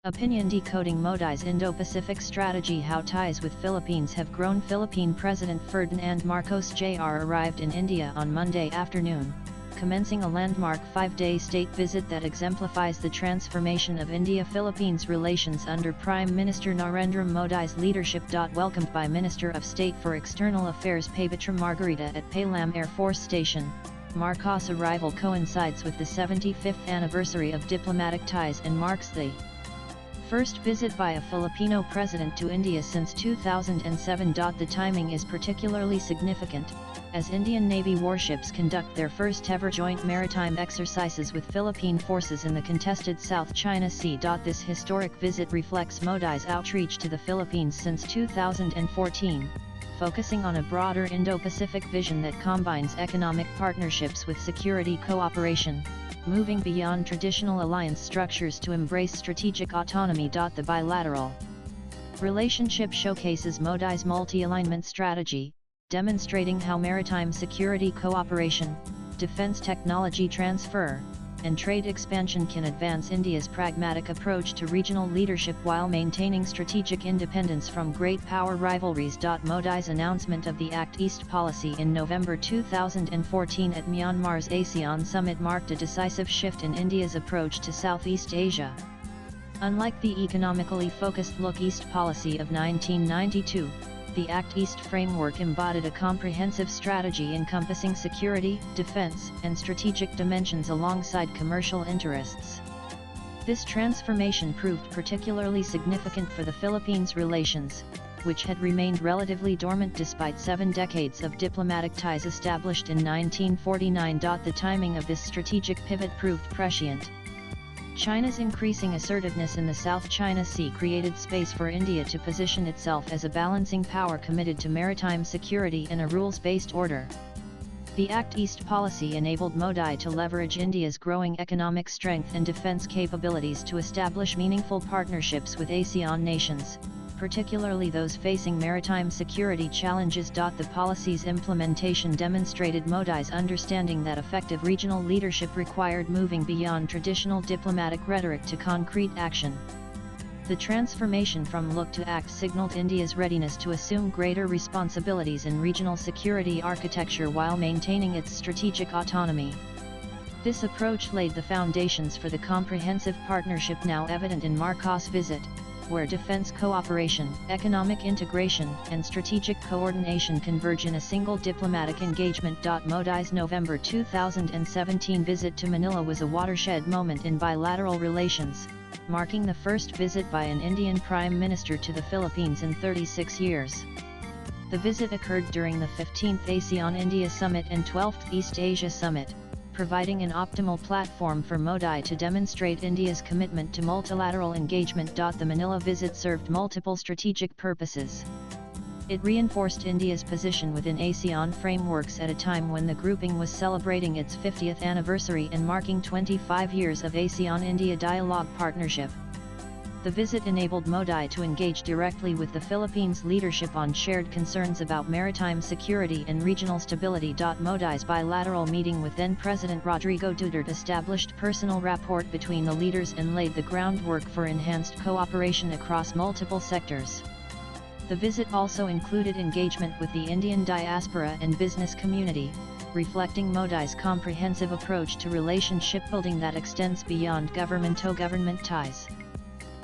Opinion Decoding Modi's Indo-Pacific Strategy. How ties with Philippines have grown. Philippine President Ferdinand Marcos Jr. arrived in India on Monday afternoon, commencing a landmark 5-day state visit that exemplifies the transformation of India-Philippines relations under Prime Minister Narendra Modi's leadership. Welcomed by Minister of State for External Affairs Pabitra Margarita at Palam Air Force Station, Marcos' arrival coincides with the 75th anniversary of diplomatic ties and marks the first visit by a Filipino president to India since 2007. The timing is particularly significant, as Indian Navy warships conduct their first-ever joint maritime exercises with Philippine forces in the contested South China Sea. This historic visit reflects Modi's outreach to the Philippines since 2014, focusing on a broader Indo-Pacific vision that combines economic partnerships with security cooperation, moving beyond traditional alliance structures to embrace strategic autonomy. The bilateral relationship showcases Modi's multi-alignment strategy, demonstrating how maritime security cooperation, defense technology transfer, and trade expansion can advance India's pragmatic approach to regional leadership while maintaining strategic independence from great power rivalries. Modi's announcement of the Act East policy in November 2014 at Myanmar's ASEAN summit marked a decisive shift in India's approach to Southeast Asia. Unlike the economically focused Look East policy of 1992, the Act East framework embodied a comprehensive strategy encompassing security, defense, and strategic dimensions alongside commercial interests. This transformation proved particularly significant for the Philippines' relations, which had remained relatively dormant despite 7 decades of diplomatic ties established in 1949. The timing of this strategic pivot proved prescient. China's increasing assertiveness in the South China Sea created space for India to position itself as a balancing power committed to maritime security in a rules-based order. The Act East policy enabled Modi to leverage India's growing economic strength and defense capabilities to establish meaningful partnerships with ASEAN nations, particularly those facing maritime security challenges. The policy's implementation demonstrated Modi's understanding that effective regional leadership required moving beyond traditional diplomatic rhetoric to concrete action. The transformation from Look to Act signaled India's readiness to assume greater responsibilities in regional security architecture while maintaining its strategic autonomy. This approach laid the foundations for the comprehensive partnership now evident in Marcos' visit, where defense cooperation, economic integration, and strategic coordination converge in a single diplomatic engagement. Modi's November 2017 visit to Manila was a watershed moment in bilateral relations, marking the first visit by an Indian Prime Minister to the Philippines in 36 years. The visit occurred during the 15th ASEAN-India Summit and 12th East Asia Summit, providing an optimal platform for Modi to demonstrate India's commitment to multilateral engagement. The Manila visit served multiple strategic purposes. It reinforced India's position within ASEAN frameworks at a time when the grouping was celebrating its 50th anniversary and marking 25 years of ASEAN-India dialogue partnership. The visit enabled Modi to engage directly with the Philippines leadership on shared concerns about maritime security and regional stability. Modi's bilateral meeting with then-President Rodrigo Duterte established personal rapport between the leaders and laid the groundwork for enhanced cooperation across multiple sectors. The visit also included engagement with the Indian diaspora and business community, reflecting Modi's comprehensive approach to relationship building that extends beyond government-to-government ties.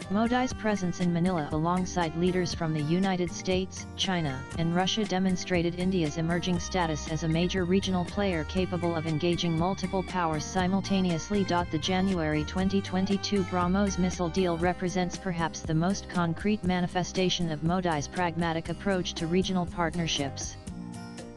Modi's presence in Manila alongside leaders from the United States, China, and Russia demonstrated India's emerging status as a major regional player capable of engaging multiple powers simultaneously. The January 2022 BrahMos missile deal represents perhaps the most concrete manifestation of Modi's pragmatic approach to regional partnerships.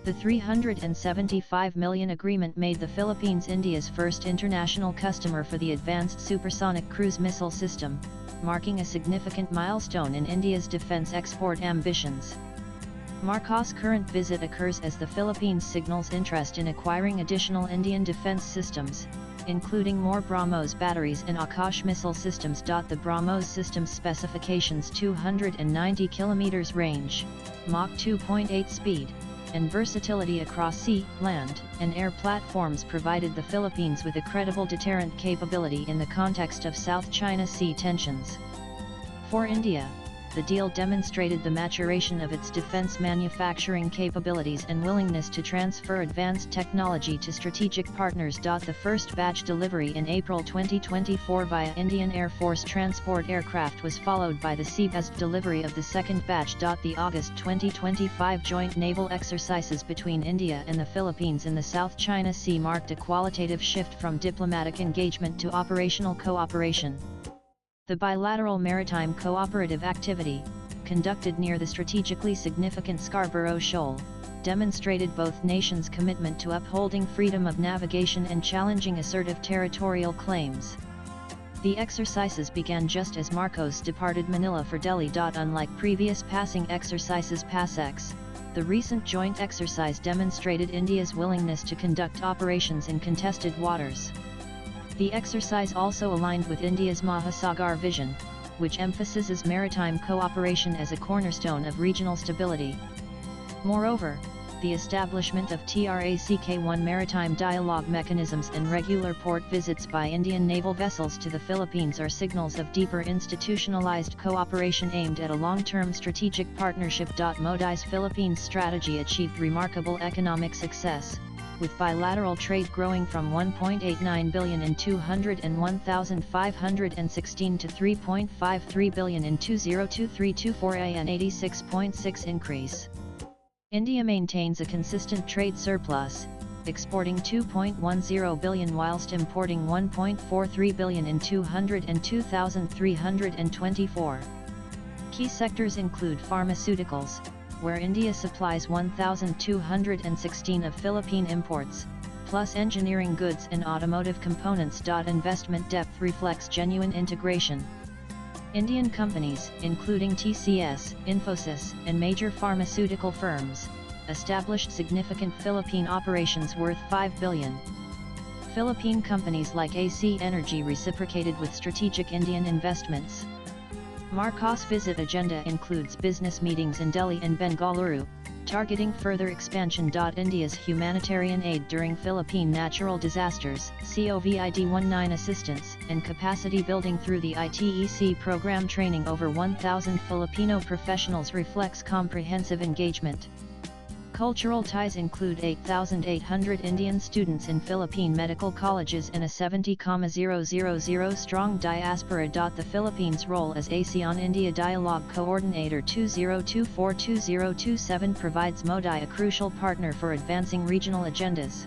The $375 million agreement made the Philippines India's first international customer for the Advanced Supersonic Cruise Missile System, marking a significant milestone in India's defense export ambitions. Marcos' current visit occurs as the Philippines signals interest in acquiring additional Indian defense systems, including more BrahMos batteries and Akash missile systems. The BrahMos system's specifications 290 km range, Mach 2.8 speed, and versatility across sea, land, and air platforms provided the Philippines with a credible deterrent capability in the context of South China Sea tensions. For India, the deal demonstrated the maturation of its defense manufacturing capabilities and willingness to transfer advanced technology to strategic partners. The first batch delivery in April 2024 via Indian Air Force transport aircraft was followed by the sea-based delivery of the second batch. The August 2025 joint naval exercises between India and the Philippines in the South China Sea marked a qualitative shift from diplomatic engagement to operational cooperation. The bilateral maritime cooperative activity, conducted near the strategically significant Scarborough Shoal, demonstrated both nations' commitment to upholding freedom of navigation and challenging assertive territorial claims. The exercises began just as Marcos departed Manila for Delhi. Unlike previous passing exercises PASEX, the recent joint exercise demonstrated India's willingness to conduct operations in contested waters. The exercise also aligned with India's Mahasagar vision, which emphasizes maritime cooperation as a cornerstone of regional stability. Moreover, the establishment of TRACK-1 maritime dialogue mechanisms and regular port visits by Indian naval vessels to the Philippines are signals of deeper institutionalized cooperation aimed at a long-term strategic partnership. Modi's Philippines strategy achieved remarkable economic success, with bilateral trade growing from 1.89 billion in 2001,516 to 3.53 billion in 2023-24, an 86.6% increase. India maintains a consistent trade surplus, exporting 2.10 billion whilst importing 1.43 billion in 202,324. Key sectors include pharmaceuticals, where India supplies 1,216 of Philippine imports, plus engineering goods and automotive components. Investment depth reflects genuine integration. Indian companies, including TCS, Infosys, and major pharmaceutical firms, established significant Philippine operations worth 5 billion. Philippine companies like AC Energy reciprocated with strategic Indian investments. Marcos' visit agenda includes business meetings in Delhi and Bengaluru, targeting further expansion. India's humanitarian aid during Philippine natural disasters, COVID-19 assistance, and capacity building through the ITEC program, training over 1,000 Filipino professionals, reflects comprehensive engagement. Cultural ties include 8,800 Indian students in Philippine medical colleges and a 70,000 strong diaspora. The Philippines' role as ASEAN-India Dialogue Coordinator 2024-2027 provides Modi a crucial partner for advancing regional agendas.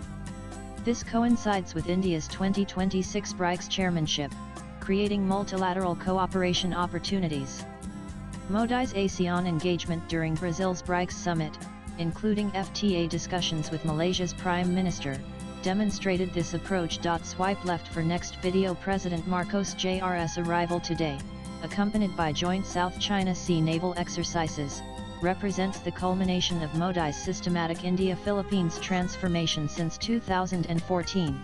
This coincides with India's 2026 BRICS chairmanship, creating multilateral cooperation opportunities. Modi's ASEAN engagement during Brazil's BRICS summit, including FTA discussions with Malaysia's Prime Minister, demonstrated this approach. Swipe left for next video. President Marcos Jr.'s arrival today, accompanied by joint South China Sea naval exercises, represents the culmination of Modi's systematic India-Philippines transformation since 2014.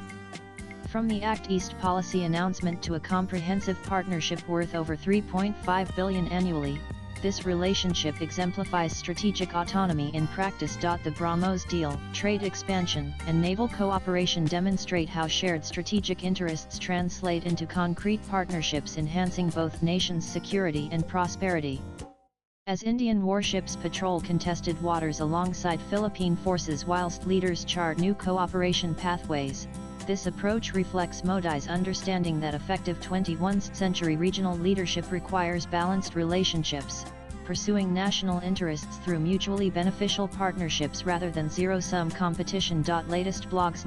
From the Act East policy announcement to a comprehensive partnership worth over 3.5 billion annually, this relationship exemplifies strategic autonomy in practice. The BrahMos deal, trade expansion, and naval cooperation demonstrate how shared strategic interests translate into concrete partnerships, enhancing both nations' security and prosperity. As Indian warships patrol contested waters alongside Philippine forces whilst leaders chart new cooperation pathways, this approach reflects Modi's understanding that effective 21st century regional leadership requires balanced relationships, pursuing national interests through mutually beneficial partnerships rather than zero-sum competition. Latest blogs.